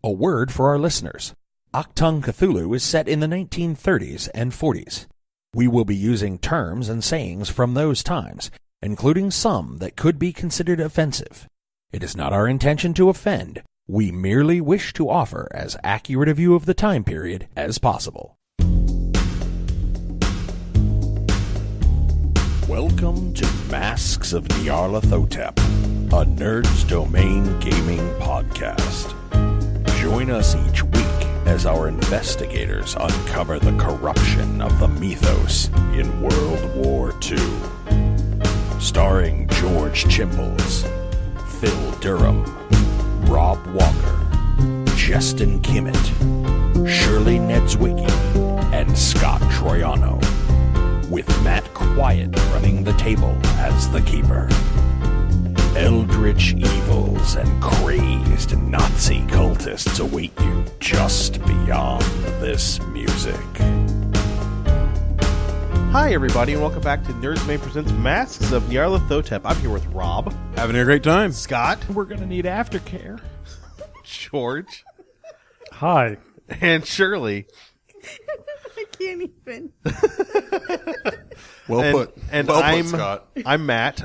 A word for our listeners. Achtung Cthulhu is set in the 1930s and 40s. We will be using terms and sayings from those times, including some that could be considered offensive. It is not our intention to offend. We merely wish to offer as accurate a view of the time period as possible. Welcome to Masks of Nyarlathotep, a Nerd's Domain gaming podcast. Join us each week as our investigators uncover the corruption of the mythos in World War II. Starring George Chimples, Phil Durham, Rob Walker, Justin Kimmett, Shirley Niedzwiecki, and Scott Troiano, with Matt Quiett running the table as the keeper. Eldritch evils and crazed Nazi cultists await you just beyond this music. Hi, everybody, and welcome back to Nerd's Domain Presents Masks of Nyarlathotep. I'm here with Rob. Having a great time. Scott. We're going to need aftercare. George. Hi. And Shirley. I can't even. Well put. And Well put, Scott. I'm Matt.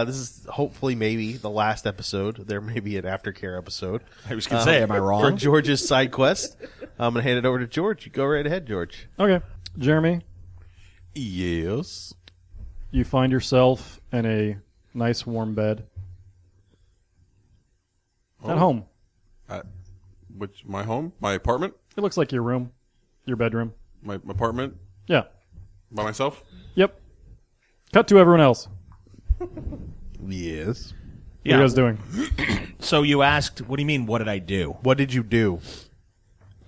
This is hopefully maybe the last episode. There may be an aftercare episode. I was going to say, am I For wrong? George's side quest. I'm going to hand it over to George. You go right ahead, George. Okay. Jeremy, Yes. you find yourself in a nice warm bed. At home. My home? My apartment? It looks like your room. Your bedroom. My apartment? Yeah. By myself? Yep. Cut to everyone else. Yes. What are you guys doing? So you asked, what do you mean, what did I do? What did you do?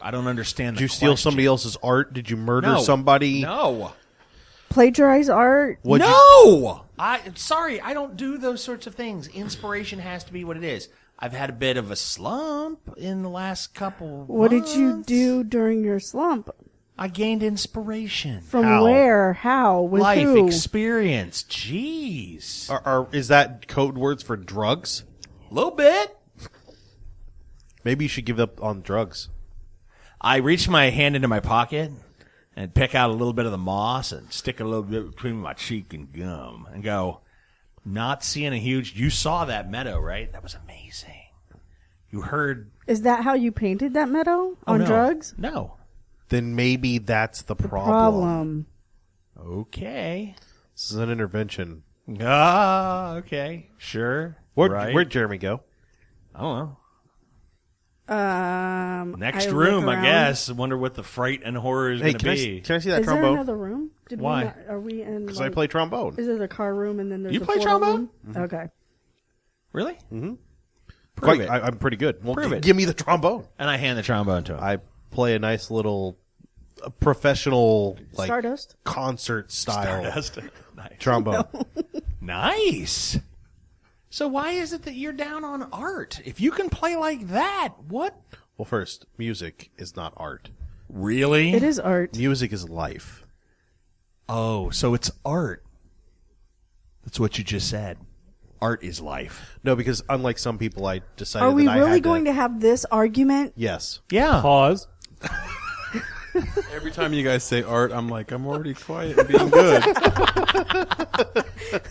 I don't understand Did you steal somebody else's art? Did you murder somebody? No. Plagiarize art? No! Sorry, I don't do those sorts of things. Inspiration has to be what it is. I've had a bit of a slump in the last couple What months. did you do during your slump? I gained inspiration. From How? where? How? With Life who? experience. Jeez. Is that code words for drugs? A little bit. Maybe you should give up on drugs. I reach my hand into my pocket and pick out a little bit of the moss and stick a little bit between my cheek and gum and go, not seeing a huge... You saw that meadow, right? That was amazing. You heard... Is that how you painted that meadow? On no. drugs? No. Then maybe that's the problem. Problem. Okay. This is an intervention. Okay. Sure. Where'd Jeremy go? I don't know. Next I room, look I around. guess. I wonder what the fright and horror is going to be. Can I see that Is there trombone? another room? Why? Are we in? Because I play trombone. Is there a car room and then there's You a play photo trombone? room? Okay. Really? Quite, it. I'm pretty good. Well, Prove it. give me the trombone. And I hand the trombone to him. I play a nice little professional Stardust? concert style Nice. trombone. Nice. So why is it that you're down on art? If you can play like that, what? Well, first, music is not art. Really? It is art. Music is life. Oh, so it's art. That's what you just said. Art is life. No, because unlike some people, I decided Are we that I really had going to have this argument? Yes. Yeah. Pause. Every time you guys say art, I'm like, I'm already quiet and being good.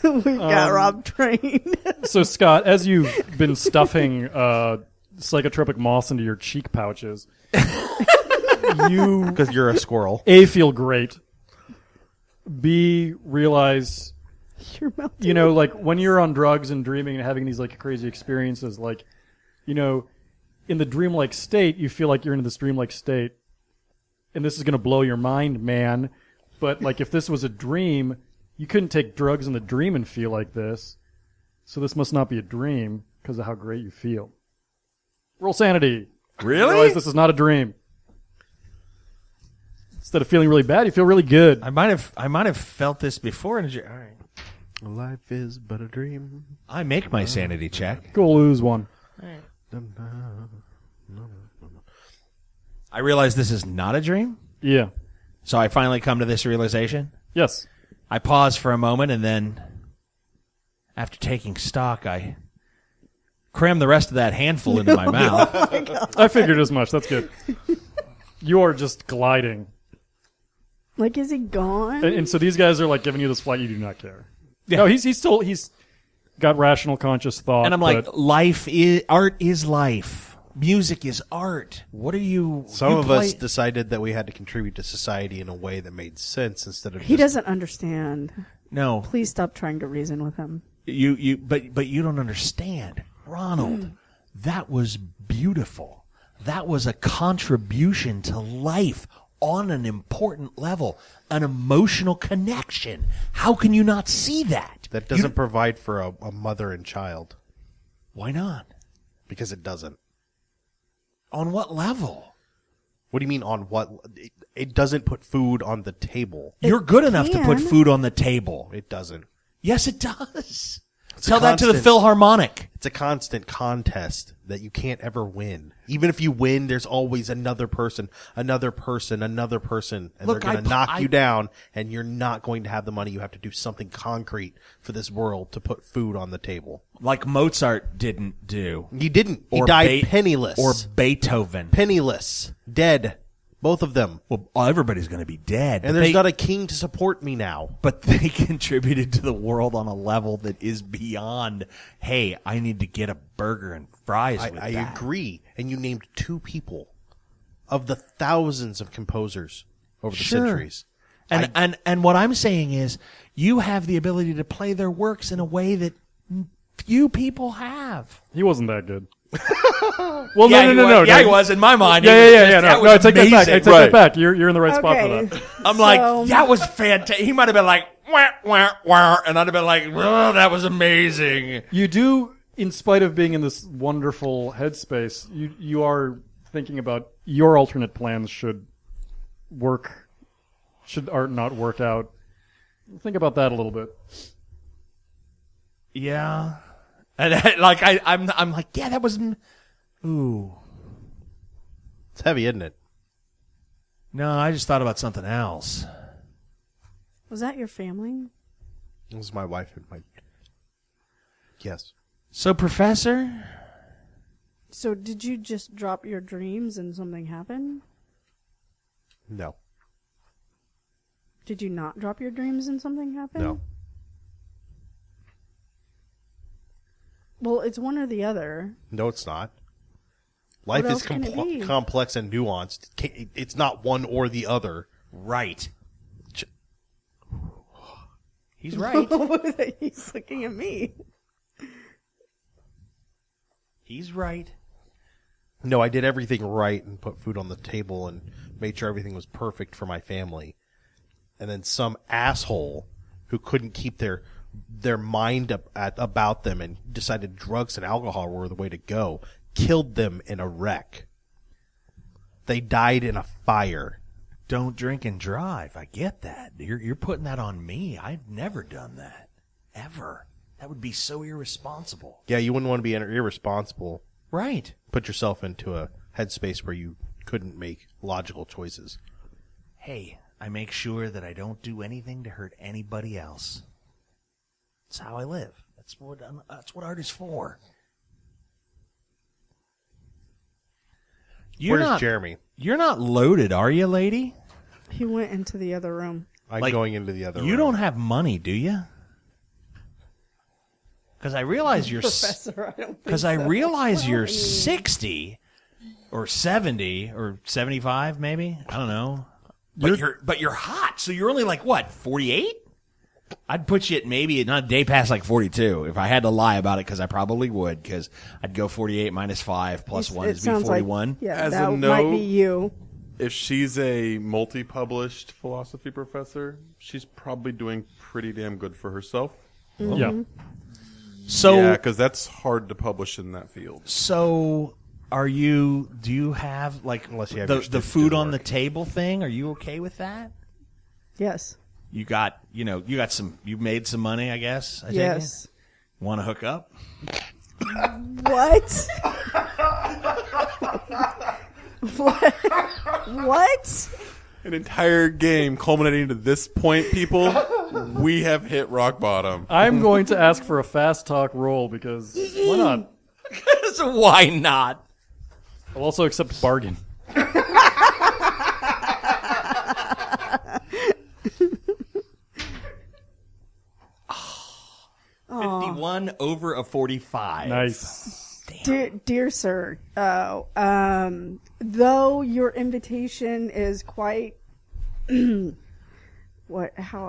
We got Rob trained. So, Scott, as you've been stuffing psychotropic moss into your cheek pouches, you Because you're a squirrel. A, feel great. B, realize, Your mouth. you know, like when you're on drugs and dreaming and having these like crazy experiences, like, you know, in the dreamlike state, you feel like you're in this dreamlike state. And this is going to blow your mind, man. But like if this was a dream, you couldn't take drugs in the dream and feel like this. So this must not be a dream because of how great you feel. Roll sanity. Really? Realize this is not a dream. Instead of feeling really bad, you feel really good. I might have felt this before. All right. Life is but a dream. I make my sanity check. Go lose one. I realize this is not a dream. Yeah. So I finally come to this realization. Yes. I pause for a moment, and then, after taking stock, I cram the rest of that handful into my mouth. I figured as much. That's good. You are just gliding. Like, is he gone? And so these guys are like giving you this flight. You do not care. Yeah. No, he's got rational, conscious thought. And I'm like, art is life. Music is art. What are you? Some of us decided that we had to contribute to society in a way that made sense instead of. He doesn't understand. No. Please stop trying to reason with him. But you don't understand, Ronald. That was beautiful. That was a contribution to life on an important level, an emotional connection. How can you not see that? That doesn't provide for a mother and child. Why not? Because it doesn't. On what level? What do you mean on what? It doesn't put food on the table. You're good enough to put food on the table. It doesn't. Yes, it does. Tell that to the Philharmonic. It's a constant contest that you can't ever win. Even if you win, there's always another person, and they're going to knock you down, and you're not going to have the money. You have to do something concrete for this world to put food on the table. Like Mozart didn't do. He didn't. He died penniless. Or Beethoven. Penniless. Dead. Both of them. Well, everybody's going to be dead. And there's not a king to support me now. But they contributed to the world on a level that is beyond, hey, I need to get a burger and fries with that. I agree. And you named 2 people of the thousands of composers over the centuries. And what I'm saying is you have the ability to play their works in a way that few people have. He wasn't that good. Well, no. Yeah, he was in my mind. Yeah. No, I take that back. I take that back. You're in the right spot for that. I'm like, that was fantastic. He might have been like, wah, wah, wah, and I'd have been like, oh, that was amazing. You do, in spite of being in this wonderful headspace, you are thinking about your alternate plans should art not work out. Think about that a little bit. Yeah. And I'm like, yeah, that was, ooh. It's heavy, isn't it? No, I just thought about something else. Was that your family? It was my wife and my. Yes. So, Professor? So did you just drop your dreams and something happened? No. Did you not drop your dreams and something happened? No. Well, it's one or the other. No, it's not. Life is complex and nuanced. It's not one or the other. Right. He's right. He's looking at me. He's right. No, I did everything right and put food on the table and made sure everything was perfect for my family. And then some asshole who couldn't keep their mind about them and decided drugs and alcohol were the way to go, killed them in a wreck. They died in a fire. Don't drink and drive. I get that. You're putting that on me. I've never done that. Ever. That would be so irresponsible. Yeah, you wouldn't want to be irresponsible. Right. Put yourself into a headspace where you couldn't make logical choices. Hey, I make sure that I don't do anything to hurt anybody else. That's how I live. That's what art is for. Where's Jeremy? You're not loaded, are you, lady? He went into the other room. I'm going into the other room. You don't have money, do you? Because I realize you're Professor, I don't think Because I so. realize you're I mean- 60 or 70 or 75, maybe. I don't know. But you're hot, so you're only like what, 48? I'd put you at maybe not a day past like 42 if I had to lie about it, because I probably would, because I'd go 48 minus 5 plus 1 is be 41. Like, yeah, As that a might note- be you. If she's a multi-published philosophy professor, she's probably doing pretty damn good for herself. Yeah. So yeah, because that's hard to publish in that field. So do you have like Unless you have the your food on the work. table thing? Are you okay with that? Yes. You made some money, I guess. Yes. Want to hook up? What? What? An entire game culminating to this point, people, we have hit rock bottom. I'm going to ask for a fast talk roll because why not? Why not? I'll also accept bargain. 51 over a 45. Nice. Dear sir, though your invitation is quite how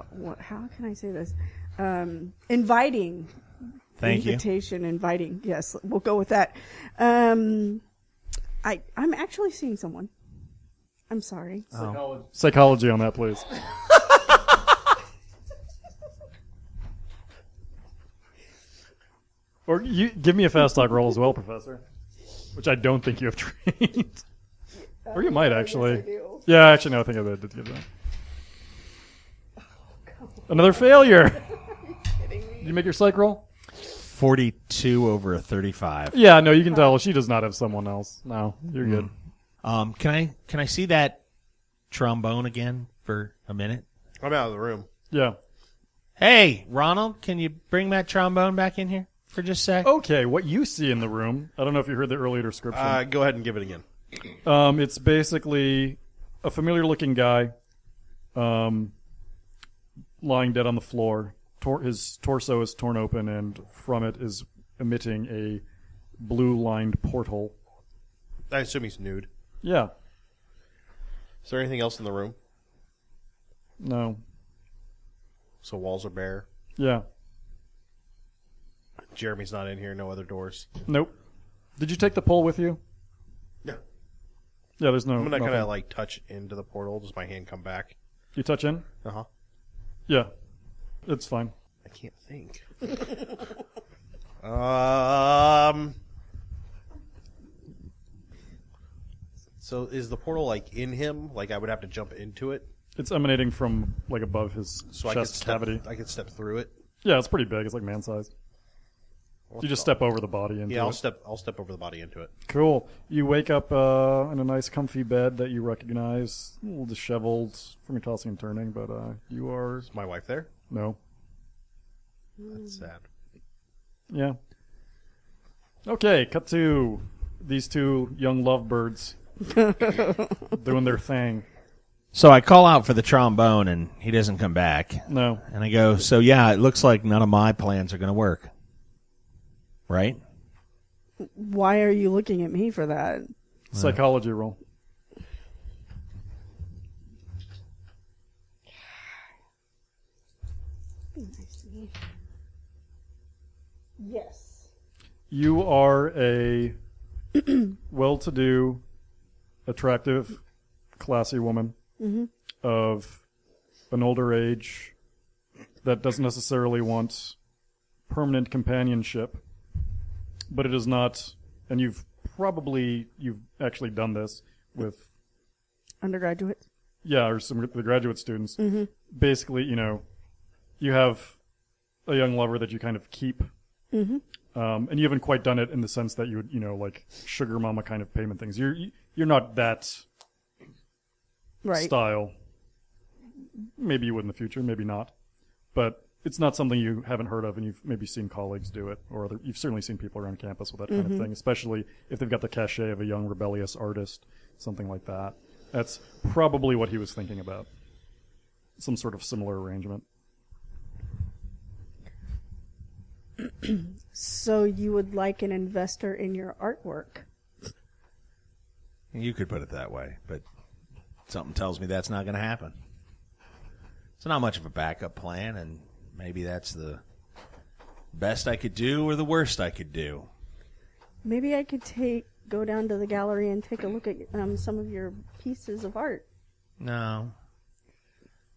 can I say this? Inviting. Thank you. Invitation, inviting. Yes, we'll go with that. I'm actually seeing someone. I'm sorry. Psychology on that, please. Or you give me a fast talk roll as well, Professor. Which I don't think you have trained. Or you might actually. Yes, I do. Yeah, actually, no, I think I did give that. Another failure. Did you make your psych roll? 42 over a 35. Yeah, no, you can tell she does not have someone else. No, you're good. Can I see that trombone again for a minute? I'm out of the room. Yeah. Hey, Ronald, can you bring that trombone back in here for just a sec? Okay, what you see in the room, I don't know if you heard the earlier description. Go ahead and give it again. It's basically a familiar-looking guy lying dead on the floor. His torso is torn open, and from it is emitting a blue-lined portal. I assume he's nude. Yeah. Is there anything else in the room? No. So walls are bare. Yeah. Jeremy's not in here. No other doors. Nope. Did you take the pole with you? Yeah. Yeah, there's no... I'm gonna kind nothing. of like touch into the portal. Does my hand come back? You touch in? Uh-huh. Yeah. It's fine. I can't think. So is the portal like in him? Like I would have to jump into it? It's emanating from, like, above his So chest cavity. I could step through it? Yeah, it's pretty big. It's like man-sized. You just step over the body into Yeah, it. I'll step over the body into it. Cool. You wake up in a nice, comfy bed that you recognize. A little disheveled from your tossing and turning, but you are... Is my wife there? No. That's sad. Yeah. Okay, cut to these two young lovebirds doing their thing. So I call out for the trombone, and he doesn't come back. No. And I go, so yeah, it looks like none of my plans are going to work. Right? Why are you looking at me for that? Psychology roll. Be nice to me. Yes. You are a well-to-do, attractive, classy woman of an older age that doesn't necessarily want permanent companionship, but it is not, and you've actually done this with, Undergraduate. yeah, or some of the graduate students. Basically, you have a young lover that you kind of keep, and you haven't quite done it in the sense that you would, like sugar mama kind of payment things. You're not that Right. style. Maybe you would in the future, maybe not, but it's not something you haven't heard of, and you've maybe seen colleagues do it, or you've certainly seen people around campus with that kind of thing, especially if they've got the cachet of a young rebellious artist, something like that. That's probably what he was thinking about. Some sort of similar arrangement. So you would like an investor in your artwork? You could put it that way, but something tells me that's not going to happen. It's not much of a backup plan, and maybe that's the best I could do or the worst I could do. Maybe I could go down to the gallery and take a look at some of your pieces of art. No.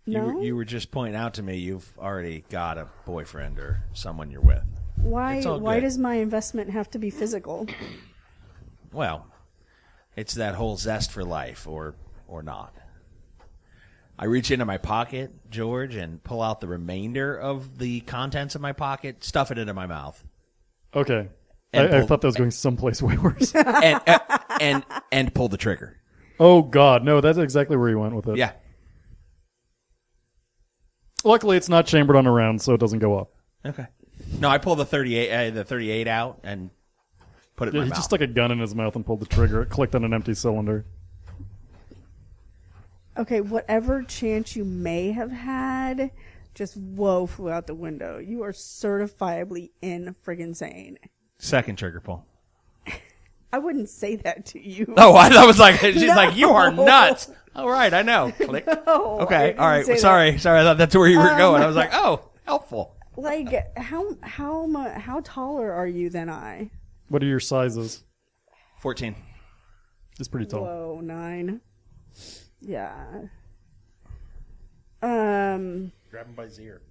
No? You were just pointing out to me you've already got a boyfriend or someone you're with. Why? It's all Why good. does my investment have to be physical? Well, it's that whole zest for life, or not. I reach into my pocket, George, and pull out the remainder of the contents of my pocket, stuff it into my mouth, Okay. And I pull- thought that was going someplace way worse. and pull the trigger. Oh, God. No, that's exactly where you went with it. Yeah. Luckily, it's not chambered on a round, so it doesn't go up. Okay. No, I pull the 38 out and Put it in Yeah, my he mouth. just stuck a gun in his mouth and pulled the trigger. It clicked on an empty cylinder. Okay, whatever chance you may have had, just flew out the window. You are certifiably friggin' sane. Second trigger pull. I wouldn't say that to you. Oh, I was like, she's like, you are nuts. All right, I know. Click. No, Okay, I didn't all right. say Sorry. I thought that's where you were going. I was like, oh, helpful. Like, how taller are you than I? What are your sizes? 14. It's pretty tall. Whoa, 9. Yeah. Grab him by his ear.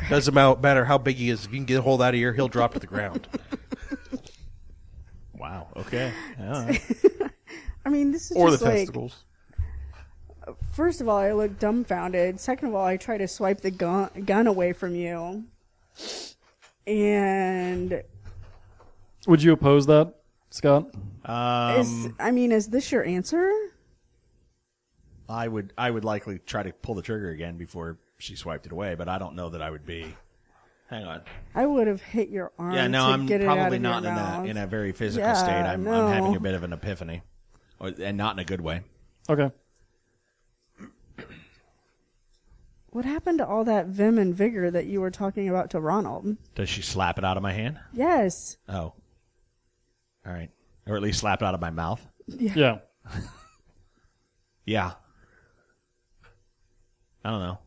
Doesn't matter how big he is. If you can get a hold out of ear, he'll drop to the ground. Wow. Okay. I mean, this is Or the just like. testicles. First of all, I look dumbfounded. Second of all, I try to swipe the gun away from you. And Would you oppose that, Scott? is this your answer? I would likely try to pull the trigger again before she swiped it away, but I don't know that I would be. Hang on. I would have hit your arm. Yeah, no, to I'm get it out probably of not your mouth. in a very physical Yeah, state. I'm no. having a bit of an epiphany, and not in a good way. Okay. What happened to all that vim and vigor that you were talking about to Ronald? Does she slap it out of my hand? Yes. Oh. All right. Or at least slap it out of my mouth? Yeah. Yeah. I don't know.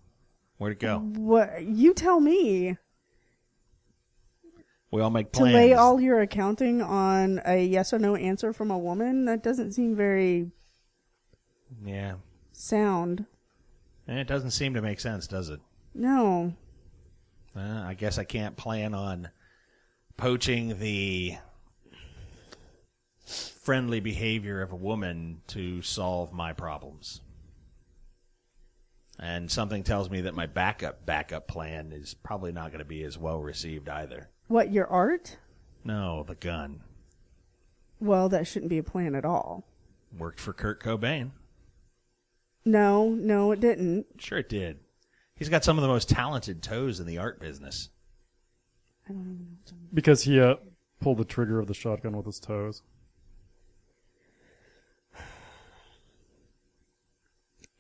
Where'd it go? What you tell me. We all make To plans. lay all your accounting on a yes or no answer from a woman, that doesn't seem very Yeah. sound. And it doesn't seem to make sense, does it? No. I guess I can't plan on poaching the friendly behavior of a woman to solve my problems. And something tells me that my backup plan is probably not going to be as well received either. What, your art? No, the gun. Well, that shouldn't be a plan at all. Worked for Kurt Cobain. No, it didn't. Sure it did. He's got some of the most talented toes in the art business. I don't even know what's on. Because he pulled the trigger of the shotgun with his toes.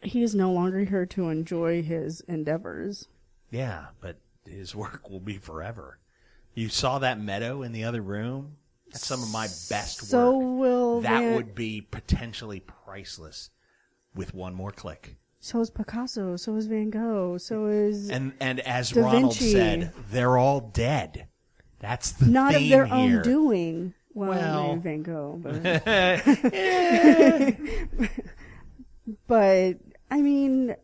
He is no longer here to enjoy his endeavors. Yeah, but his work will be forever. You saw that meadow in the other room? That's some of my best So work. will That would be potentially priceless with one more click. So is Picasso. So is Van Gogh. So is And as Da Ronald Vinci. said, they're all dead. That's the not of theme their here. own doing. Well. Maybe Van Gogh, but but I mean,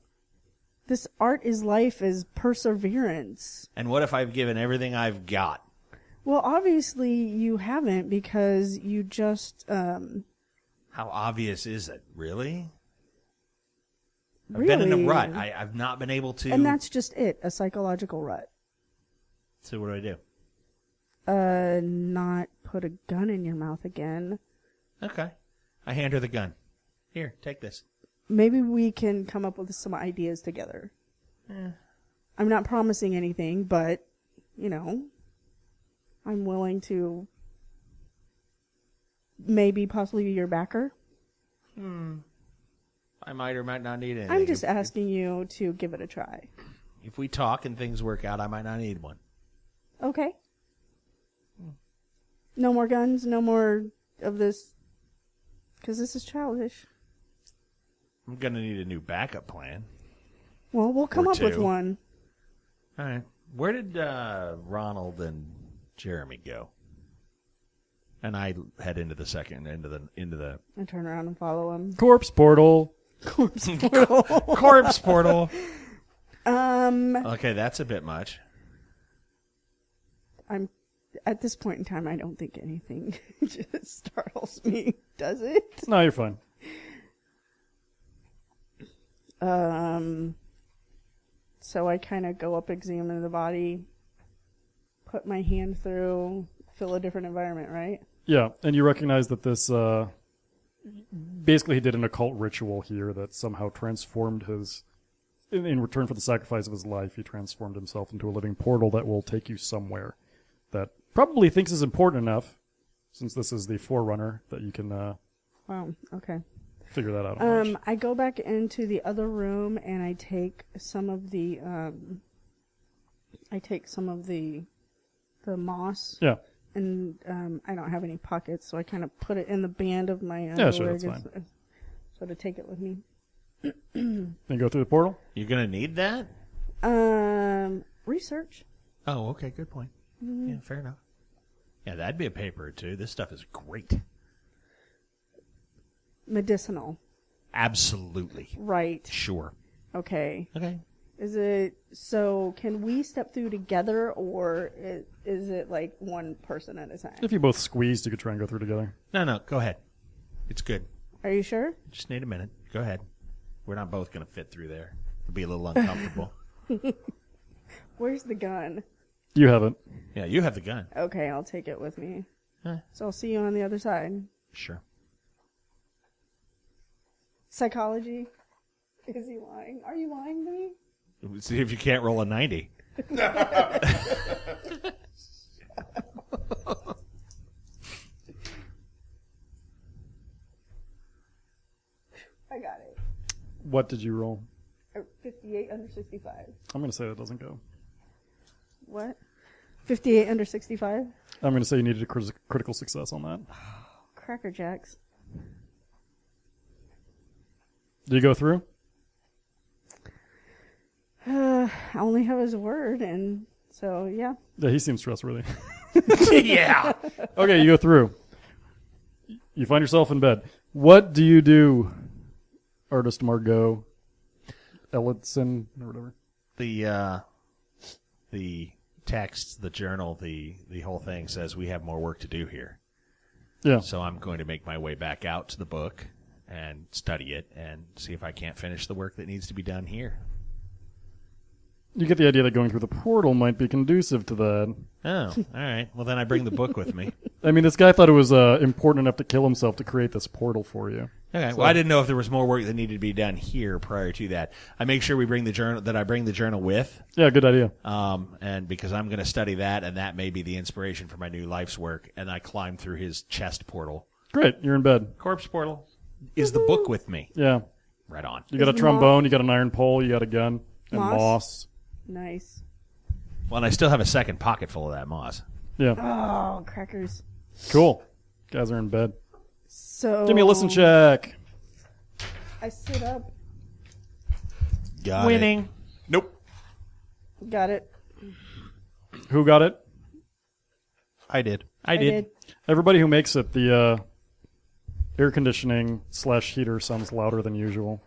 this art is life is perseverance. And what if I've given everything I've got? Well, obviously you haven't because you just How obvious is it? Really? I've really, been in a rut. I've not been able to. and that's just it, a psychological rut. So what do? Not put a gun in your mouth again. Okay. I hand her the gun. Here, take this. Maybe we can come up with some ideas together. I'm not promising anything, but, I'm willing to maybe possibly be your backer. I might or might not need anything. I'm just asking you to give it a try. If we talk and things work out, I might not need one. Okay. No more guns, no more of this, because this is childish. I'm going to need a new backup plan. Well, we'll come Or up with two. one. All right. Where did Ronald and Jeremy go? And I head into the I turn around and follow him. Corpse portal. Corpse portal. corpse portal. Um, Okay, that's a bit much. I'm at this point in time. I don't think anything just startles me. Does it? No, you're fine. So I kind of go up, examine the body, put my hand through, feel a different environment, right? Yeah, and you recognize that this, basically he did an occult ritual here that somehow transformed his, in return for the sacrifice of his life, he transformed himself into a living portal that will take you somewhere that probably thinks is important enough since this is the forerunner, that you can Wow. Okay. figure that out. On I go back into the other room and I take some of the the moss. Yeah. And I don't have any pockets, so I kind of put it in the band of my Yeah, sure, underwear, that's fine. so to take it with me. Then go through the portal. You're going to need that? Research. Oh, okay. Good point. Yeah, fair enough. Yeah, that'd be a paper or two. This stuff is great. Medicinal. Absolutely. Right. Sure. Okay. Okay. Is it so? Can we step through together, or is it like one person at a time? If you both squeezed, you could try and go through together. No, go ahead. It's good. Are you sure? Just need a minute. Go ahead. We're not both going to fit through there. It'll be a little uncomfortable. Where's the gun? You have it. Yeah, you have the gun. Okay, I'll take it with me. Huh. So I'll see you on the other side. Sure. Psychology. Is he lying? Are you lying to me? See if you can't roll a 90. I got it. What did you roll? 58 under 65. I'm going to say that doesn't go. What? 58 under 65? I'm going to say you needed a critical success on that. Cracker Jacks. Do you go through? I only have his word, and so, yeah. Yeah, he seems trustworthy. Yeah. Okay, you go through. You find yourself in bed. What do you do, Artist Margot Ellison, or whatever? The text, the journal, the whole thing says we have more work to do here. Yeah. So I'm going to make my way back out to the book and study it and see if I can't finish the work that needs to be done here. You get the idea that going through the portal might be conducive to that. Oh, all right. Well, then I bring the book with me. I mean, this guy thought it was important enough to kill himself to create this portal for you. Okay. Well, I didn't know if there was more work that needed to be done here prior to that. I make sure we bring the journal. That I bring the journal with. Yeah, good idea. And because I'm going to study that, and that may be the inspiration for my new life's work. And I climb through his chest portal. Great, you're in bed. Corpse portal. Is the book with me? Yeah. Right on. You got a Is trombone, you got an iron pole, you got a gun, and Moss? moss. Nice. Well, and I still have a second pocket full of that moss. Yeah. Oh, crackers. Cool. Guys are in bed. So. Give me a listen check. I sit up. Got Winning. Nope. Got it. Who got it? I did. I did. Everybody who makes it. The air conditioning / heater sounds louder than usual.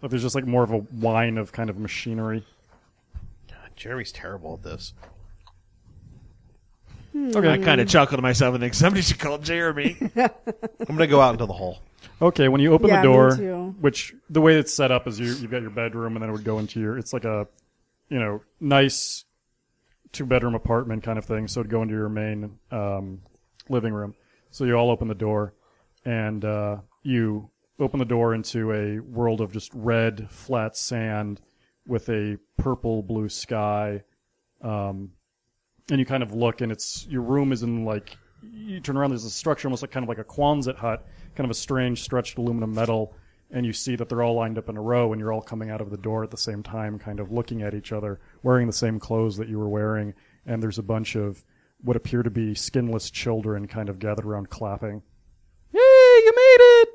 Like there's just like more of a whine of kind of machinery. God, Jeremy's terrible at this. Okay. I kind of chuckled to myself and think somebody should call Jeremy. I'm going to go out into the hall. Okay, when you open Yeah, the me door, too. which the way it's set up is you've got your bedroom and then it would go into your, it's like a, nice 2-bedroom apartment kind of thing. So it'd go into your main living room. So you all open the door and you open the door into a world of just red, flat sand with a purple blue sky. And you kind of look and your room is in like, you turn around, there's a structure almost like kind of like a Quonset hut, kind of a strange stretched aluminum metal, and you see that they're all lined up in a row and you're all coming out of the door at the same time, kind of looking at each other, wearing the same clothes that you were wearing, and there's a bunch of what appear to be skinless children kind of gathered around clapping. Yay, you made it!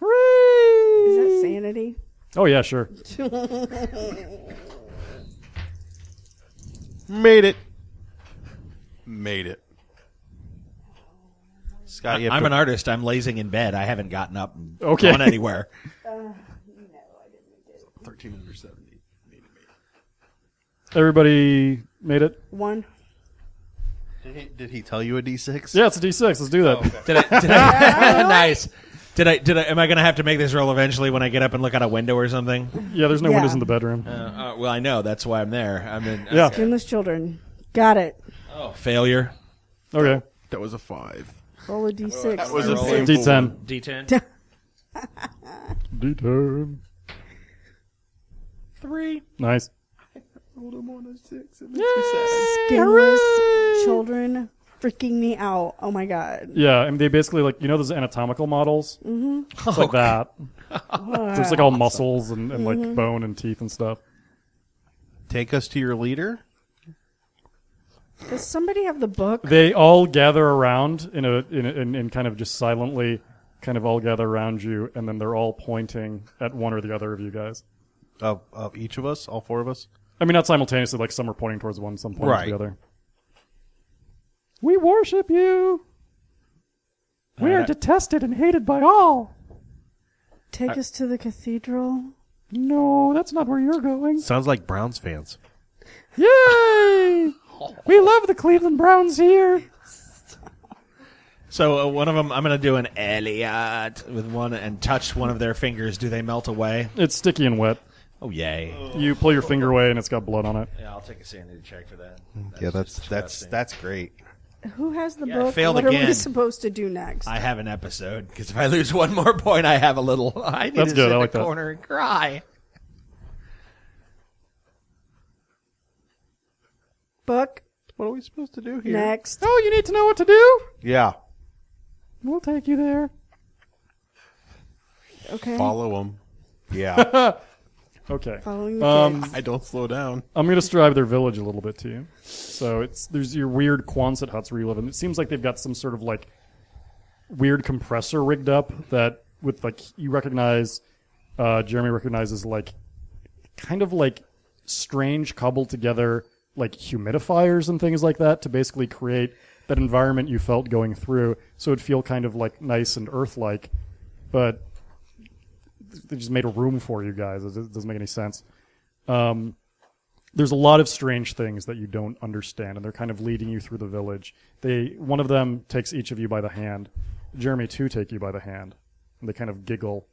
Hooray! Is that sanity? Oh yeah, sure. Made it. Made it. Scott, you have I'm to- an artist. I'm lazing in bed. I haven't gotten up and Okay. gone anywhere. 13 under 70. Everybody made it? 1. Did he tell you a D6? Yeah, it's a D6. Let's do that. Did I? Nice. Did I? Am I going to have to make this roll eventually when I get up and look out a window or something? Yeah, there's no Yeah. windows in the bedroom. Well, I know. That's why I'm there. I mean, Yeah. Skinless children. Got it. failure. Okay. That was a 5. Roll a D6. That was a D6. painful one. D10. D10. D10. 3. Nice. Rolled him on a 6. It makes me sad. Skinless children freaking me out. Oh my god. Yeah, and they basically those anatomical models. Mm-hmm. It's like that. So it's like all muscles and like bone and teeth and stuff. Take us to your leader. Does somebody have the book? They all gather around in kind of just silently, kind of all gather around you, and then they're all pointing at one or the other of you guys. Of each of us, all four of us. I mean, not simultaneously. Like some are pointing towards one, some pointing to the other. We worship you. We are detested and hated by all. Take us to the cathedral. No, that's not where you're going. Sounds like Browns fans. Yay! We love the Cleveland Browns here. So one of them, I'm going to do an Elliot with one and touch one of their fingers. Do they melt away? It's sticky and wet. Oh, yay. You pull your finger away and it's got blood on it. Yeah, I'll take a sanity check for that. That's great. Who has the Yeah, I book? failed What are we again. supposed to do next? I have an episode, because if I lose one more point, I have a little... I need That's to good, sit I in like the that. corner and cry. Book. What are we supposed to do here? Next. Oh, you need to know what to do? Yeah. We'll take you there. Okay. Follow them. Yeah. Okay. Following the kids. I don't slow down. I'm going to describe their village a little bit to you. So there's your weird Quonset huts where you live in. It seems like they've got some sort of like weird compressor rigged up that with like you recognize, Jeremy recognizes like kind of like strange cobbled together like humidifiers and things like that to basically create that environment you felt going through. So it'd feel kind of like nice and earth-like, but they just made a room for you guys. It doesn't make any sense. There's a lot of strange things that you don't understand, and they're kind of leading you through the village. One of them takes each of you by the hand. Jeremy, two take you by the hand, and they kind of giggle.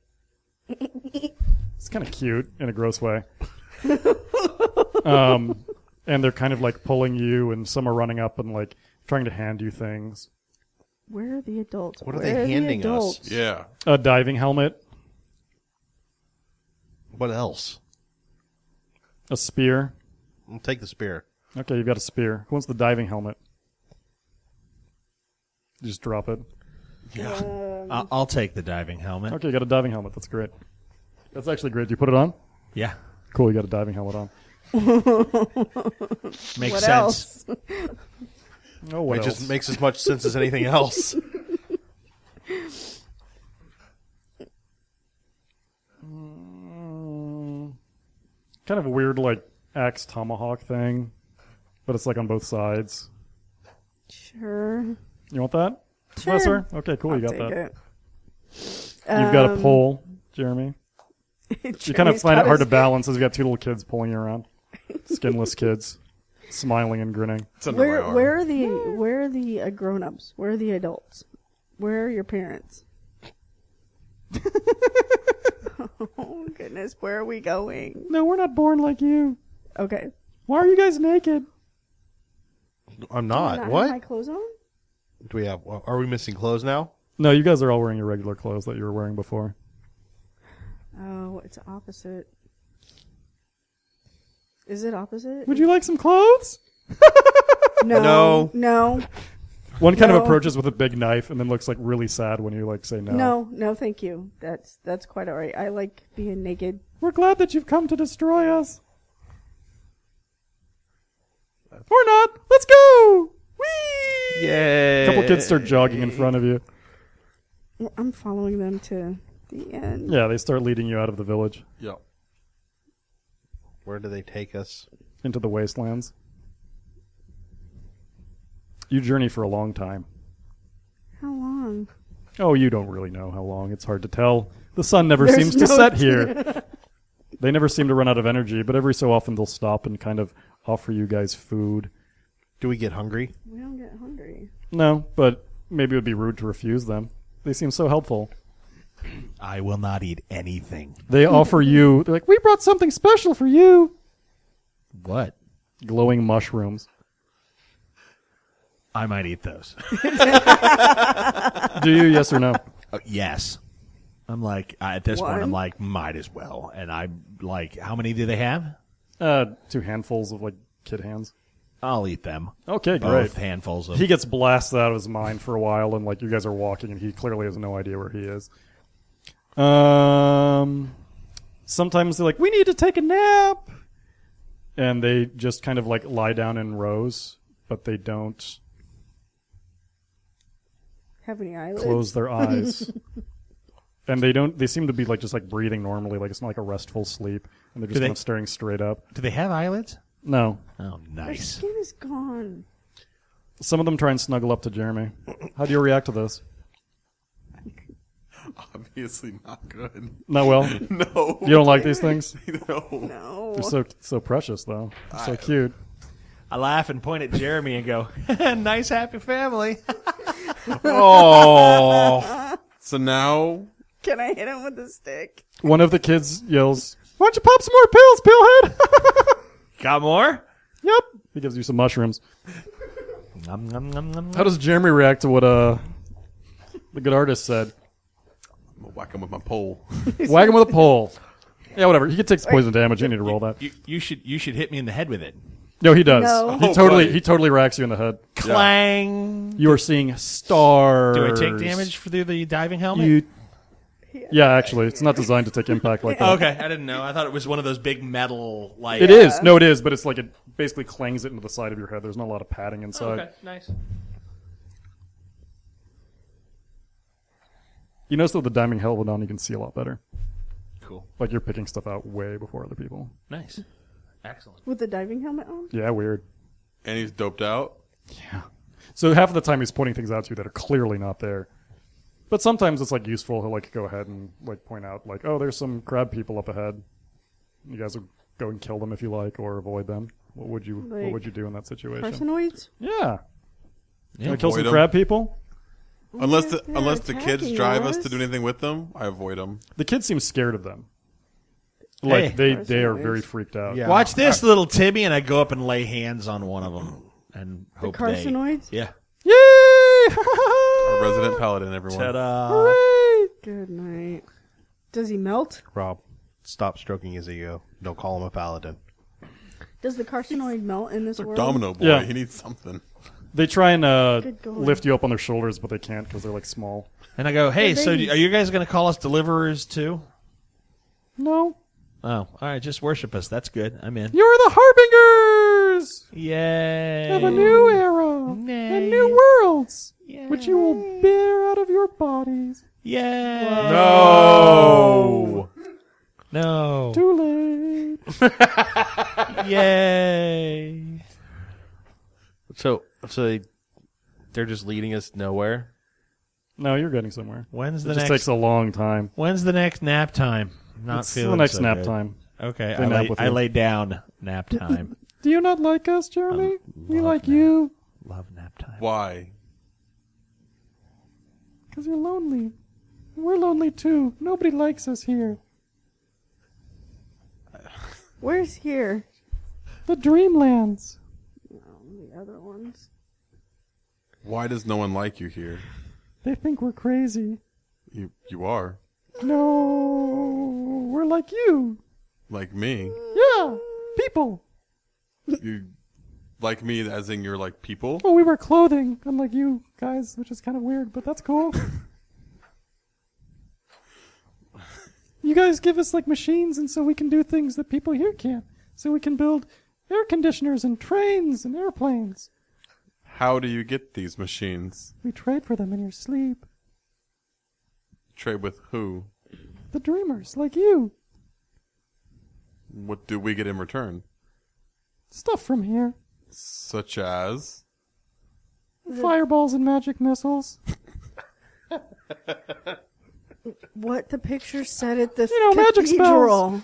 It's kind of cute in a gross way. And they're kind of like pulling you, and some are running up and like trying to hand you things. Where are the adults? What are Where they handing the adults? us? Yeah. A diving helmet, What else? a spear. I'll take the spear. Okay, you've got a spear. Who wants the diving helmet? You just drop it. I'll take the diving helmet. Okay, you got a diving helmet. That's great. That's actually great. Do you put it on? Yeah. Cool, you got a diving helmet on. Makes What sense. else? Oh, what It else? just makes as much sense as anything else. Kind of a weird, like, axe tomahawk thing, but it's like on both sides. Sure. You want that, Sure. Professor? Okay, cool. You got Take that. it. You've got a pole, Jeremy. You kind of find it hard to balance as you got two little kids pulling you around, skinless kids, smiling and grinning. It's under my arm. Where are the grown-ups? Where are the adults? Where are your parents? Oh goodness, where are we going? No, we're not born like you. Okay. Why are you guys naked? I'm Do I not. have What? my clothes on? Do we have? Are we missing clothes now? No, you guys are all wearing your regular clothes that you were wearing before. Oh, it's opposite. Is it opposite? Would you like some clothes? No. No. One kind of No. approaches with a big knife and then looks like really sad when you like say no. No. No, thank you. That's quite all right. I like being naked. We're glad that you've come to destroy us. Or not. Let's go. Whee! Yay! A couple kids start jogging in front of you. Well, I'm following them to the end. Yeah, they start leading you out of the village Yeah. Where do they take us? into the wastelands. You journey for a long time. How long? Oh, you don't really know how long. It's hard to tell. The sun never There's seems to no- set here. They never seem to run out of energy, but every so often they'll stop and kind of offer you guys food. Do we get hungry? We don't get hungry. No, but maybe it would be rude to refuse them. They seem so helpful. I will not eat anything. They offer you, they're like, we brought something special for you. What? Glowing mushrooms. I might eat those. Do you, yes or no? Yes. I'm like, at this point, One. I'm like, might as well. And I'm like, how many do they have? 2 handfuls of like kid hands. I'll eat them. Okay, Both great. handfuls of. He gets blasted out of his mind for a while, and like you guys are walking, and he clearly has no idea where he is. Sometimes they're like, "We need to take a nap," and they just kind of like lie down in rows, but they don't Have any eyelids? close their eyes. And they don't. They seem to be like just like breathing normally, like it's not like a restful sleep, and they're just kind of staring straight up. Do they have eyelids? No. Oh, Their nice. skin is gone. Some of them try and snuggle up to Jeremy. How do you react to this? Obviously not good. Not well. No. You don't like these things? No. No. They're so precious, though. They're so cute. I laugh and point at Jeremy and go, "Nice, happy family." Oh. So now Can I hit him with a stick? One of the kids yells, "Why don't you pop some more pills, pillhead?" Got more? Yep. He gives you some mushrooms. Nom, nom, nom, nom. How does Jeremy react to what the good artist said? I'm gonna whack him with my pole. Whack him with a pole. Yeah, whatever. He could take poison damage. You need to roll that. You should hit me in the head with it. No, he does. No. He Oh, totally buddy. he totally racks you in the head. Clang. You are seeing stars. Do I take damage through the diving helmet? You, yeah, actually, it's not designed to take impact like that. Oh, okay, I didn't know. I thought it was one of those big metal like. It is. No, it is, but it's like it basically clangs it into the side of your head. There's not a lot of padding inside. Okay, nice. You notice that with the diving helmet on, you can see a lot better. Cool. Like you're picking stuff out way before other people. Nice. Excellent. With the diving helmet on? Yeah, weird. And he's doped out. Yeah. So half of the time he's pointing things out to you that are clearly not there. But sometimes it's like useful. He'll like go ahead and like point out like, oh, there's some crab people up ahead. You guys will go and kill them if you like, or avoid them. What would you do in that situation? Carcinoids? Yeah. Yeah, Can I kill some avoid 'em. crab people? Unless They're the kids attacking drive us us. to do anything with them, I avoid them. The kids seem scared of them. Like Hey. they are very freaked out. Yeah. Watch this, little Timmy, and I go up and lay hands on one of them and The hope carcinoids? Yeah. Yay! Our resident paladin, everyone. Ta-da. Hooray! Good night. Does he melt? Rob, stop stroking his ego. Don't call him a paladin. Does the carcinoid melt in this It's our world? domino boy. Yeah. He needs something. They try and Good going. lift you up on their shoulders, but they can't because they're like small. And I go, "Hey, They're so babies. are you guys going to call us deliverers too?" No, Oh, all right. Just worship us. That's good. I'm in. you're the harbingers Yay. of a new era Yay. and new worlds, which you will bear out of your bodies. Yay. No. No. Too late. Yay. So they're just leading us nowhere. No, you're getting somewhere. When's It the just next takes a long time. When's the next nap time? Not It's feeling the next so nap good. time. Okay, They nap with I you. lay down nap time. Do you not like us, Jeremy? We love like nap. you Love nap time. Why? because you're lonely. We're lonely too. Nobody likes us here. Where's here? The Dreamlands. The other ones. Why does no one like you here? They think we're crazy. You are. No, we're like you. Like me. Yeah, people. You like me as in you're like people? Oh, we wear clothing, unlike you guys, which is kind of weird, but that's cool. You guys give us like machines, and so we can do things that people here can't. So we can build air conditioners and trains and airplanes. How do you get these machines? We trade for them in your sleep. Trade with who? The dreamers, like you. What do we get in return? Stuff from here. Such as? Fireballs and magic missiles. What the picture said at the magic cathedral.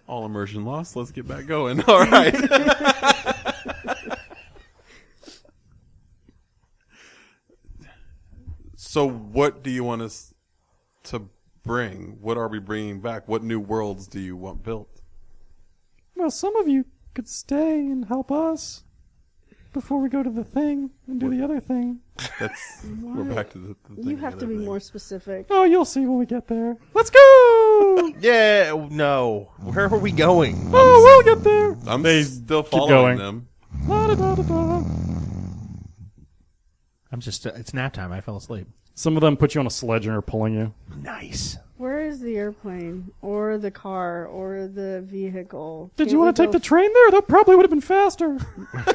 All immersion lost. Let's get back going. All right. So what do you want us to bring? What are we bringing back? What new worlds do you want built? Well, some of you could stay and help us before we go to the thing and do the other thing. We're back to the thing. You have to be more specific. Oh, you'll see when we get there. Let's go! Woo! Yeah, no. Where are we going? Oh, we'll get there. I'm They still keep following going. them. La-da-da-da-da. I'm just, it's nap time. I fell asleep. Some of them put you on a sledge and are pulling you. Nice. Where is the airplane or the car or the vehicle? Did you want to take the train there? That probably would have been faster.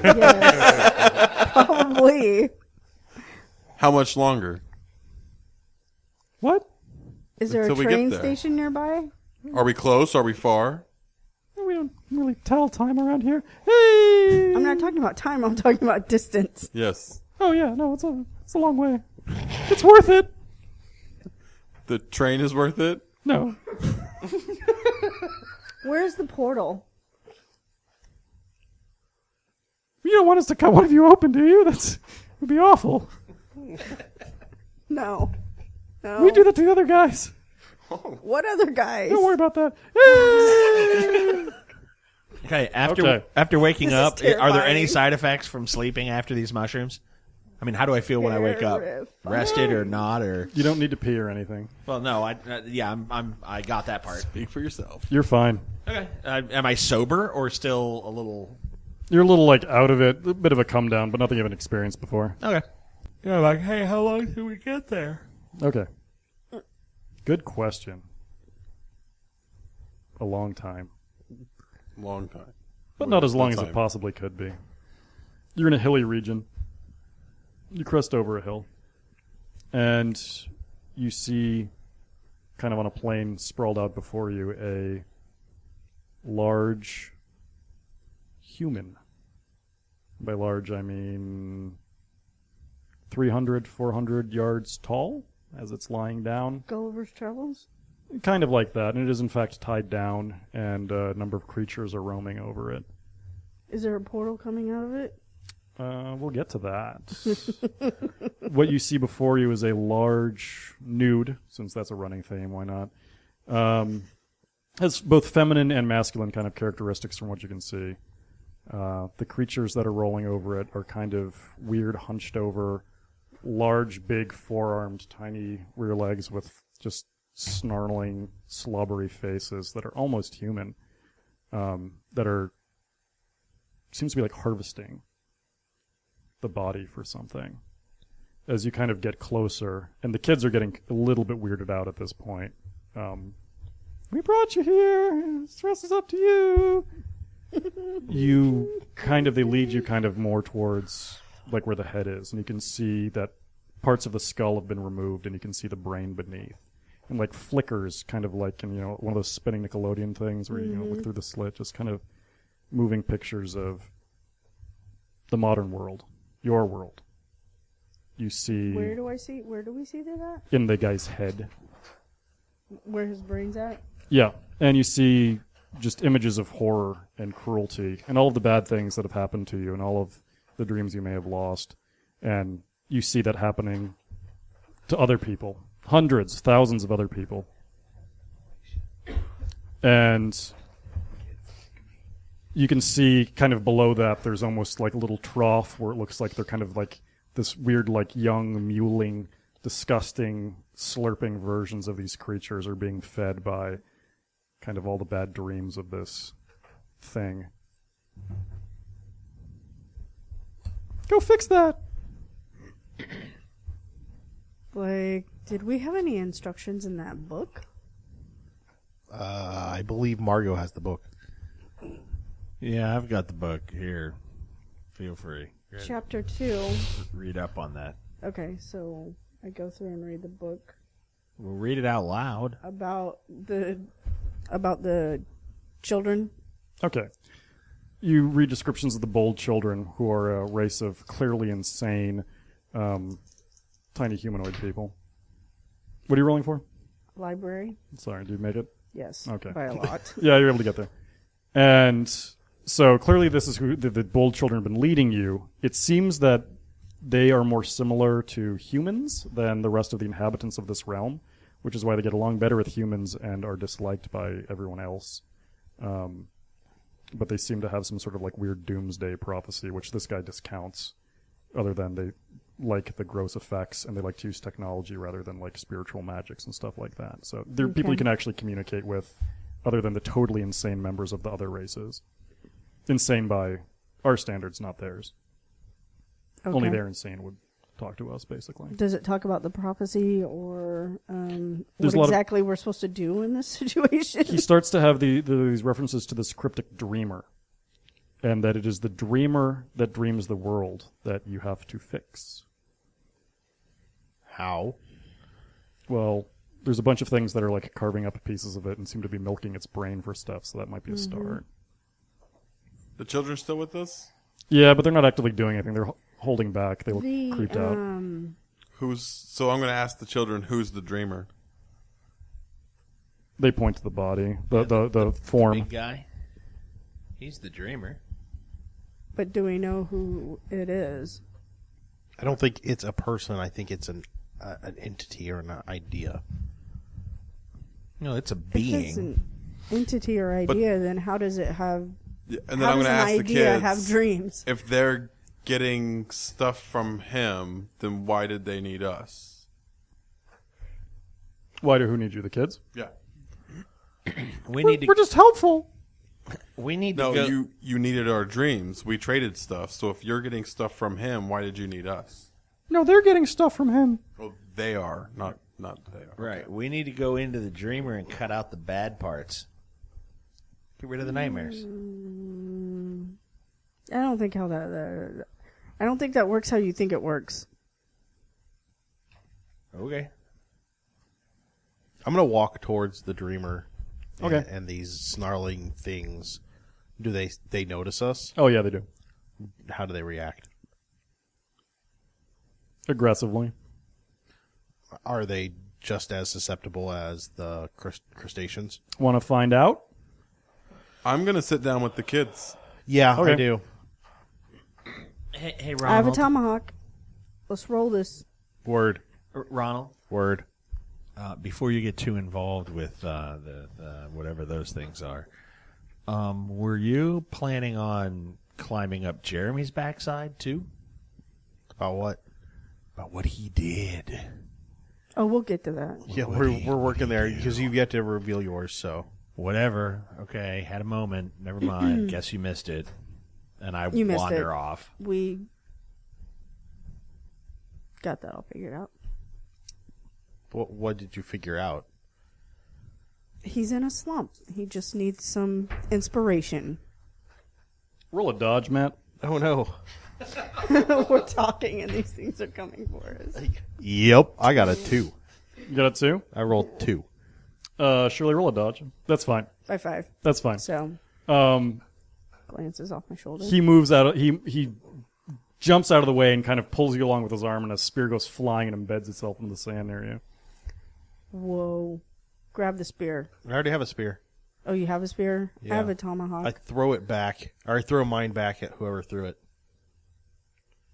Yes. Probably. How much longer? What? Is there Until a we get train there. station nearby? Are we close? Are we far? We don't really tell time around here. Hey! I'm not talking about time. I'm talking about distance. Yes. Oh yeah, no, it's a long way. It's worth it. The train is worth it? No. Where's the portal? You don't want us to cut one of you open, do you? That would be awful. No. No. We do that to the other guys. What other guys? Don't worry about that. Okay, Okay. after waking This is up, are there any terrifying. side effects from sleeping after these mushrooms? I mean, how do I feel when I wake up? Terrifying. Rested or not? Or You don't need to pee or anything. well, no, I got that part. Speak for yourself. You're fine. Okay, am I sober or still a little? You're a little like out of it, a bit of a come down, but nothing you haven't experienced before. Okay. Yeah, like, hey, how long till we get there? Okay. Good question. A long time. Long time. But not as long as Time. it possibly could be. You're in a hilly region. You crest over a hill. And you see, kind of on a plain sprawled out before you, a large human. By large, I mean 300, 400 yards tall as it's lying down. Gulliver's Travels? Kind of like that. And it is, in fact, tied down, and a number of creatures are roaming over it. Is there a portal coming out of it? We'll get to that. What you see before you is a large nude, since that's a running theme, why not? Has both feminine and masculine kind of characteristics from what you can see. The creatures that are rolling over it are kind of weird, hunched over, large, big, four-armed, tiny rear legs with just snarling, slobbery faces that are almost human, that are, seems to be like harvesting the body for something. As you kind of get closer, and the kids are getting a little bit weirded out at this point. We brought you here. Stress is up to you. They lead you kind of more towards like where the head is, and you can see that parts of the skull have been removed, and you can see the brain beneath. And like flickers, kind of like in, one of those spinning Nickelodeon things where you look through the slit, just kind of moving pictures of the modern world, your world. You see Where do we see that? in the guy's head. Where his brain's at? Yeah, and you see just images of horror and cruelty and all of the bad things that have happened to you and all of the dreams you may have lost. And you see that happening to other people, hundreds, thousands of other people. And you can see kind of below that there's almost like a little trough where it looks like they're kind of like this weird like young, mewling, disgusting, slurping versions of these creatures are being fed by kind of all the bad dreams of this thing. Go fix that! Like, did we have any instructions in that book? I believe Margot has the book. Yeah, I've got the book here. Feel free. Chapter 2. Read up on that. Okay, so I go through and read the book We'll read it out loud. about the children. Okay. You read descriptions of the bold children, who are a race of clearly insane, tiny humanoid people. What are you rolling for? Library. Sorry, did you make it? Yes. Okay. By a lot. Yeah, you're able to get there. And so clearly this is who the bold children have been leading you. It seems that they are more similar to humans than the rest of the inhabitants of this realm, which is why they get along better with humans and are disliked by everyone else. But they seem to have some sort of like weird doomsday prophecy, which this guy discounts, other than they like the gross effects, and they like to use technology rather than like spiritual magics and stuff like that. So they're people you can actually communicate with, other than the totally insane members of the other races. Insane by our standards, not theirs. Okay. Only they're insane would talk to us, basically. Does it talk about the prophecy or There's what exactly we're supposed to do in this situation? He starts to have these references to this cryptic dreamer, and that it is the dreamer that dreams the world that you have to fix. How? Well, there's a bunch of things that are like carving up pieces of it and seem to be milking its brain for stuff, so that might be a start. The children still with us? Yeah, but they're not actively doing anything. They're holding back. They look creeped out. So I'm going to ask the children, who's the dreamer? They point to the body, the form. Big guy. He's the dreamer. But do we know who it is? I don't think it's a person. I think it's an entity or an idea. No, it's a If being. it's an entity or idea, then how does it have? Yeah, and then How I'm does going to an ask the idea kids have dreams? if they're getting stuff from him, then why did they need us? Who need you? The kids? Yeah. We're just helpful. We need No, to go. you needed our dreams. We traded stuff. So if you're getting stuff from him, why did you need us? No, they're getting stuff from him. Well, they are, not they are. Right. We need to go into the dreamer and cut out the bad parts. Get rid of the nightmares. I don't think I don't think that works how you think it works. Okay. I'm going to walk towards the dreamer. Okay. And these snarling things. Do they notice us? Oh, yeah, they do. How do they react? Aggressively. Are they just as susceptible as the crustaceans? Want to find out? I'm going to sit down with the kids. Yeah, Okay. I do. Hey, I have a Ronald. tomahawk. Let's roll this. Word. Ronald. Word. Before you get too involved with the whatever those things are, were you planning on climbing up Jeremy's backside too? About what? About what he did. Oh, we'll get to that. Yeah, we're working there because you've yet to reveal yours, so. Whatever. Okay, had a moment. Never mind. Guess you missed it. And I You missed wander it. off. We got that all figured out. What did you figure out? He's in a slump. He just needs some inspiration. Roll a dodge, Matt. Oh, no. We're talking and these things are coming for us. Yep, I got a 2. You got it too? I rolled 2. Shirley, roll a dodge. That's fine. By 5. That's fine. So, Um, glances off my shoulder. he moves out. He jumps out of the way and kind of pulls you along with his arm, and a spear goes flying and embeds itself in the sand area. Whoa. Grab the spear. I already have a spear. Oh, you have a spear? Yeah. I have a tomahawk. I throw it back, or I throw mine back at whoever threw it.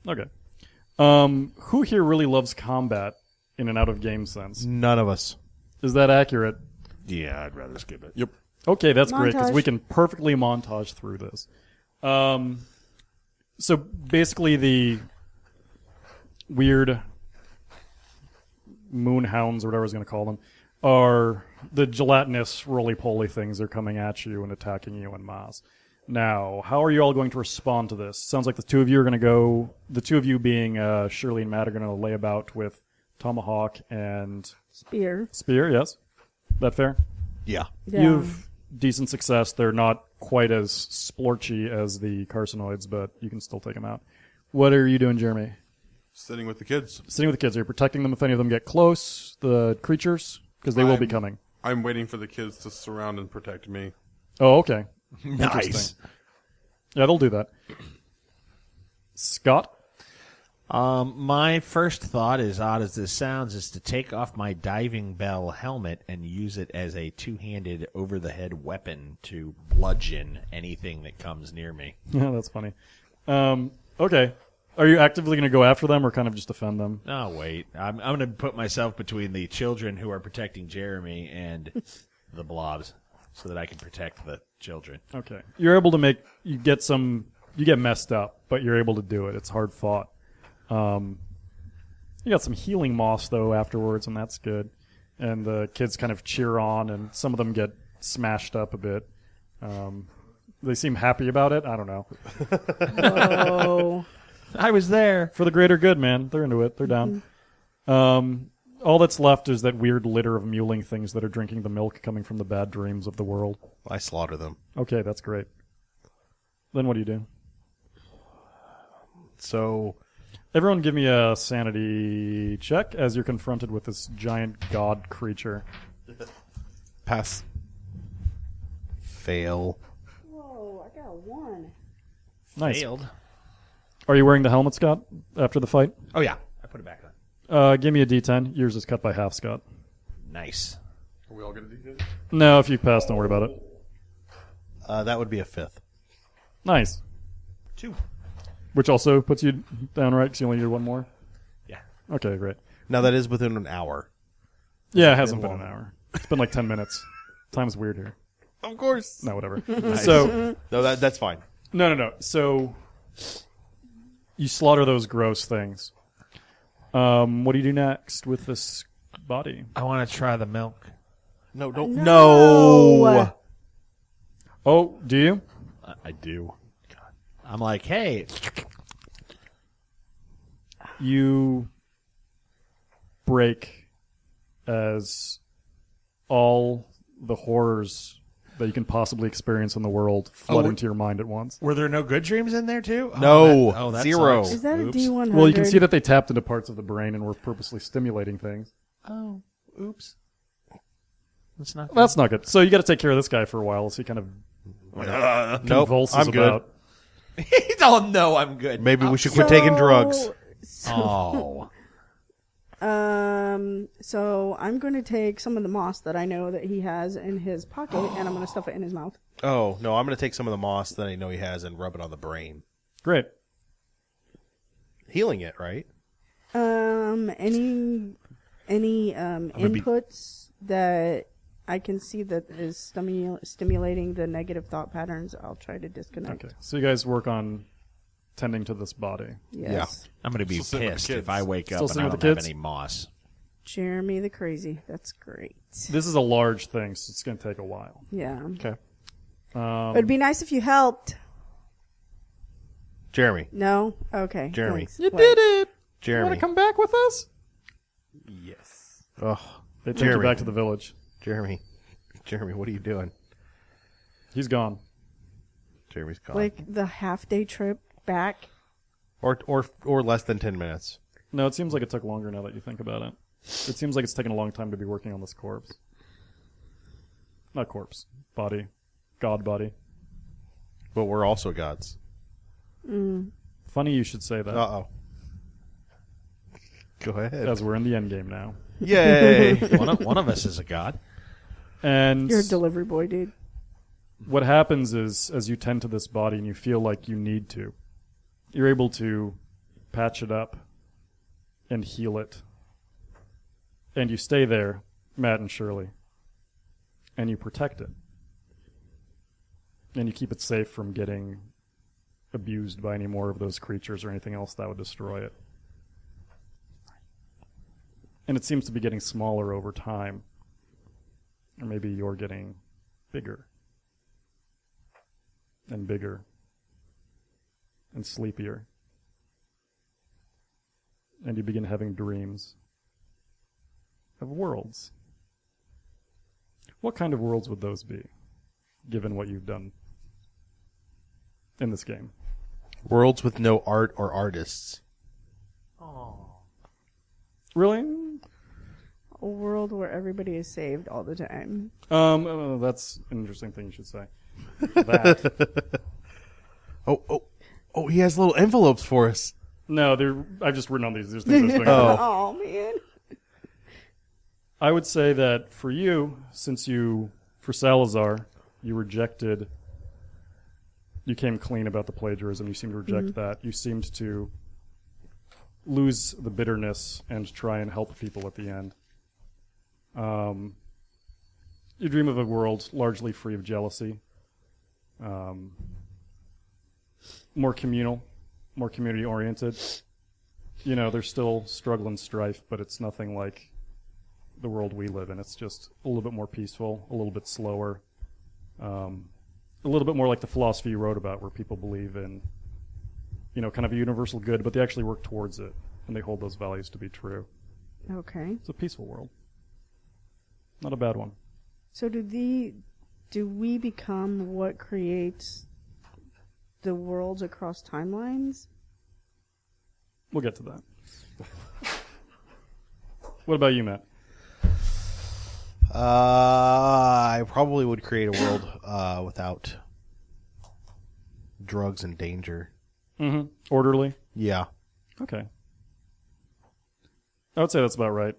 Okay. Who here really loves combat in an out-of-game sense? None of us. Is that accurate? Yeah, I'd rather skip it. Yep. Okay, that's great, because Montage. we can perfectly montage through this. So basically the weird moonhounds, or whatever I was going to call them, are the gelatinous roly-poly things. They're coming at you and attacking you en masse. Now, how are you all going to respond to this? Sounds like the two of you are going to go, the two of you being Shirley and Matt, are going to lay about with Tomahawk and Spear. Spear, yes? That fair? Yeah. Yeah. You've decent success. They're not quite as splorchy as the carcinoids, but you can still take them out. What are you doing, Jeremy? Sitting with the kids. Sitting with the kids. Are you protecting them if any of them get close, the creatures? Because they will be coming. I'm waiting for the kids to surround and protect me. Oh, okay. Nice. Interesting. Yeah, they'll do that. Scott? My first thought, as odd as this sounds, is to take off my diving bell helmet and use it as a two-handed over-the-head weapon to bludgeon anything that comes near me. Yeah, that's funny. Okay. Are you actively going to go after them or kind of just defend them? Oh, wait. I'm going to put myself between the children who are protecting Jeremy and the blobs so that I can protect the children. Okay. You're able to you get messed up, but you're able to do it. It's hard fought. You got some healing moss, though, afterwards, and that's good. And the kids kind of cheer on, and some of them get smashed up a bit. They seem happy about it. I don't know. Whoa. I was there. For the greater good, man. They're into it. They're down. All that's left is that weird litter of mewling things that are drinking the milk coming from the bad dreams of the world. I slaughter them. Okay, that's great. Then what do you do? So, Everyone give me a sanity check as you're confronted with this giant god creature. pass. Fail. Whoa, I got a 1. Nice. Failed. Are you wearing the helmet, Scott, after the fight? Oh, yeah. I put it back on. Give me a D10. Yours is cut by half, Scott. Nice. Are we all going to do this? No, if you pass, don't worry about it. That would be a 5th. Nice. 2. Which also puts you down right because you only need one more? Yeah. Okay, great. Now that is within an hour. Yeah, it hasn't been long. an hour. It's been like 10 minutes. Time's weird here. Of course. No, whatever. So, No, that's fine. no. So, you slaughter those gross things. What do you do next with this body? I want to try the milk. No, don't. No. Oh, do you? I do. I'm like, hey. You break as all the horrors that you can possibly experience in the world flood into your mind at once. Were there no good dreams in there, too? No. That 0. sucks. Is that Oops. a D100? Well, you can see that they tapped into parts of the brain and were purposely stimulating things. Oh, oops. That's not good. That's not good. So you got to take care of this guy for a while as he kind of Nope. convulses I'm good. about. Oh, no, I'm good. Maybe we should quit taking drugs. Oh. So I'm going to take some of the moss that I know that he has in his pocket, and I'm going to stuff it in his mouth. Oh, no, I'm going to take some of the moss that I know he has and rub it on the brain. Great. Healing it, right? Any inputs that I can see that is stimulating the negative thought patterns, I'll try to disconnect. Okay. So you guys work on tending to this body. Yes. I'm going to be Still sitting with the pissed kids. if I wake Still up and sitting I with don't the have kids? any moss. Jeremy the crazy. That's great. This is a large thing, so it's going to take a while. Yeah. Okay. It'd be nice if you helped. Jeremy. No? Okay. Jeremy. Thanks. You What? did it! You Jeremy. want to come back with us? Yes. Oh, They take Jeremy. you back to the village. Jeremy, what are you doing? He's gone. Jeremy's gone. Like the half-day trip back. Or less than 10 minutes. No, it seems like it took longer now that you think about it. It seems like it's taken a long time to be working on this corpse. Not corpse. Body. God body. But we're also gods. Funny you should say that, Uh-oh. Go ahead. as we're in the end game now. Yay. One of us is a god. And You're a delivery boy, dude. what happens is, as you tend to this body and you feel like you need to, you're able to patch it up and heal it. And you stay there, Matt and Shirley, and you protect it. And you keep it safe from getting abused by any more of those creatures or anything else that would destroy it. And it seems to be getting smaller over time. Or maybe you're getting bigger. And bigger. And sleepier. And you begin having dreams of worlds. What kind of worlds would those be, given what you've done in this game? Worlds with no art or artists. Really? A world where everybody is saved all the time. That's an interesting thing you should say. That. Oh, he has little envelopes for us. No, I've just written on these. There's things I was doing. Oh, man. I would say that for you, for Salazar, you rejected, you came clean about the plagiarism. You seemed to reject that. You seemed to lose the bitterness and try and help people at the end. You dream of a world largely free of jealousy, more communal, more community-oriented, there's still struggle and strife, but it's nothing like the world we live in. It's just a little bit more peaceful, a little bit slower, a little bit more like the philosophy you wrote about, where people believe in, kind of a universal good, but they actually work towards it, and they hold those values to be true. Okay. It's a peaceful world. Not a bad one. So do we become what creates the worlds across timelines? We'll get to that. What about you, Matt? I probably would create a world without drugs and danger. Mm-hmm. Orderly? Yeah. Okay. I would say that's about right.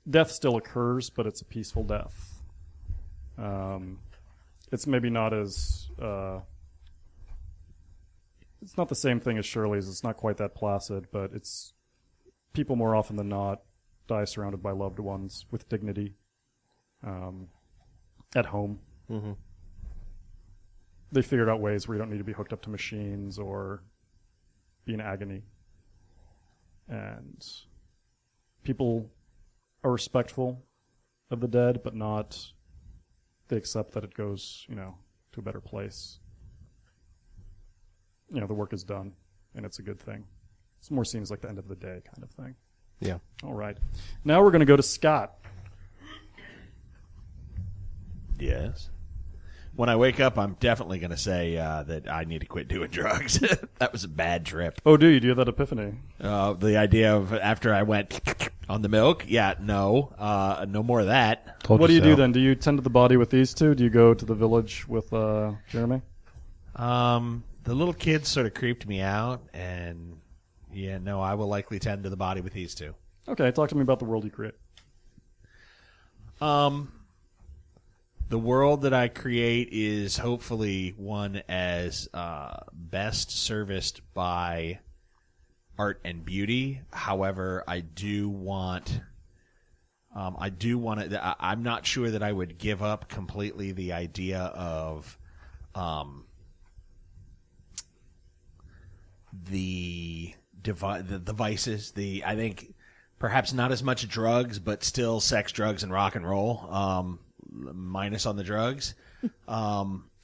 Death still occurs, but it's a peaceful death. It's maybe not as... it's not the same thing as Shirley's. It's not quite that placid, but it's... People more often than not die surrounded by loved ones with dignity at home. Mm-hmm. They figured out ways where you don't need to be hooked up to machines or be in agony. And people are respectful of the dead, but not... They accept that it goes, to a better place. The work is done, and it's a good thing. It's more seems like the end of the day kind of thing. Yeah. All right. Now we're going to go to Scott. Yes. When I wake up, I'm definitely going to say that I need to quit doing drugs. That was a bad trip. Oh, do you have that epiphany? The idea of after I went on the milk, no more of that. What do you do then? Do you tend to the body with these two? Do you go to the village with Jeremy? The little kids sort of creeped me out, and I will likely tend to the body with these two. Okay, talk to me about the world you create. The world that I create is hopefully one as best serviced by art and beauty. However, I do want to. I'm not sure that I would give up completely the idea of the vices. I think perhaps not as much drugs, but still sex, drugs, and rock and roll. Minus on the drugs.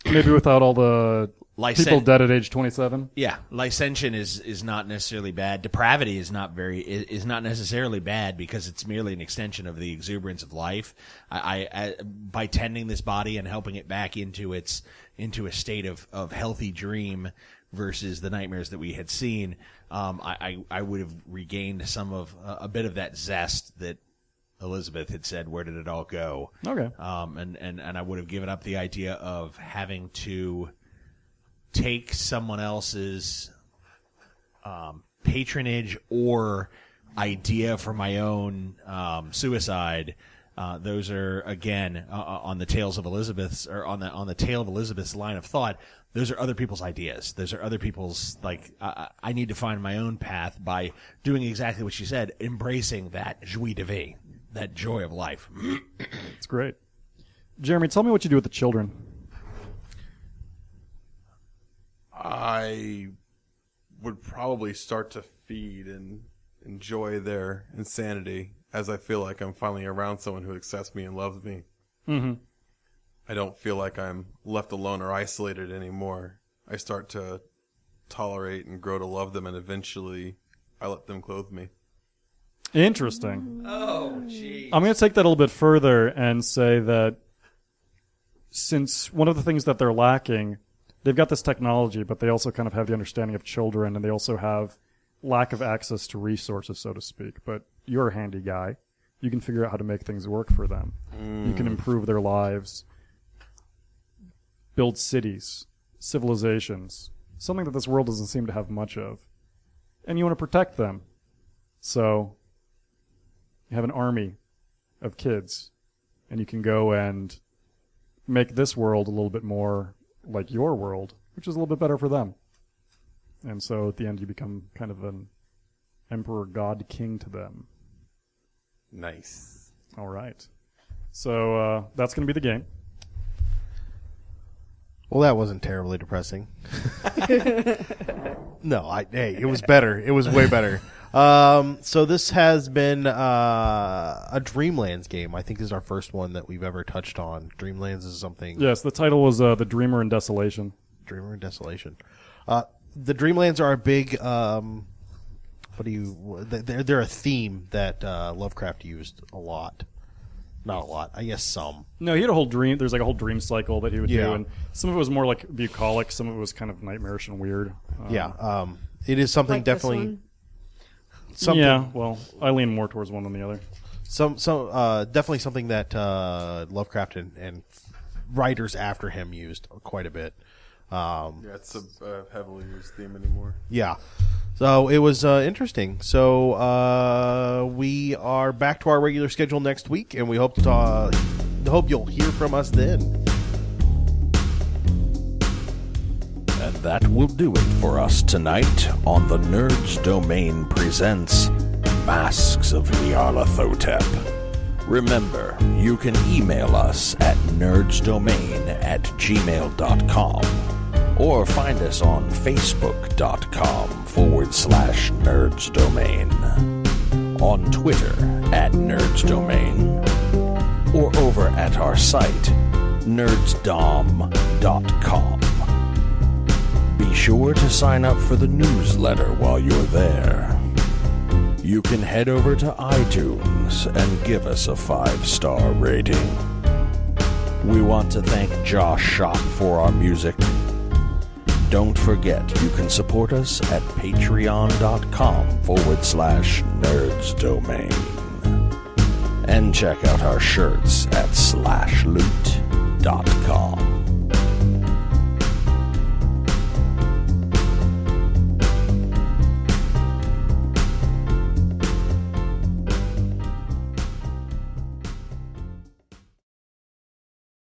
Maybe without all the people dead at age 27. Yeah, licentiation is not necessarily bad. Depravity is not necessarily bad because it's merely an extension of the exuberance of life. I by tending this body and helping it back into a state of healthy dream versus the nightmares that we had seen, I would have regained a bit of that zest that Elizabeth had said, where did it all go? Okay. And I would have given up the idea of having to take someone else's patronage or idea for my own suicide. Those are again on the tails of Elizabeth's, or on the tail of Elizabeth's line of thought. Those are other people's ideas. Those are other people's, I need to find my own path by doing exactly what she said, embracing that joie de vivre. That joy of life. It's great. Jeremy, tell me what you do with the children. I would probably start to feed and enjoy their insanity as I feel like I'm finally around someone who accepts me and loves me. Mm-hmm. I don't feel like I'm left alone or isolated anymore. I start to tolerate and grow to love them, and eventually I let them clothe me. Interesting. Oh, jeez. I'm going to take that a little bit further and say that since one of the things that they're lacking, they've got this technology, but they also kind of have the understanding of children, and they also have lack of access to resources, so to speak. But you're a handy guy. You can figure out how to make things work for them. You can improve their lives, build cities, civilizations, something that this world doesn't seem to have much of. And you want to protect them. So you have an army of kids, and you can go and make this world a little bit more like your world, which is a little bit better for them. And so at the end, you become kind of an emperor, god, king to them. Nice. All right. So that's going to be the game. Well, that wasn't terribly depressing. No, hey, it was better. It was way better. So this has been a Dreamlands game. I think this is our first one that we've ever touched on. Dreamlands is something. Yes, the title was The Dreamer in Desolation. Dreamer in Desolation. The Dreamlands are a big. They're a theme that Lovecraft used a lot. Not a lot, I guess some. No, he had a whole dream. There's like a whole dream cycle that he would Yeah. do, and some of it was more like bucolic. Some of it was kind of nightmarish and weird. It is something Like this definitely. one? Something, Yeah, well, I lean more towards one than the other. definitely something that Lovecraft and writers after him used quite a bit. Yeah, it's a heavily used theme anymore. Yeah. So it was interesting. So we are back to our regular schedule next week, and we hope you'll hear from us then. And that will do it for us tonight on the Nerds Domain presents Masks of Nyarlathotep. Remember, you can email us at nerdsdomain@gmail.com or find us on facebook.com/nerdsdomain, on Twitter @nerdsdomain, or over at our site nerdsdom.com. Be sure to sign up for the newsletter while you're there. You can head over to iTunes and give us a 5-star rating. We want to thank Josh Schott for our music. Don't forget, you can support us at patreon.com/nerdsdomain. And check out our shirts at slashloot.com.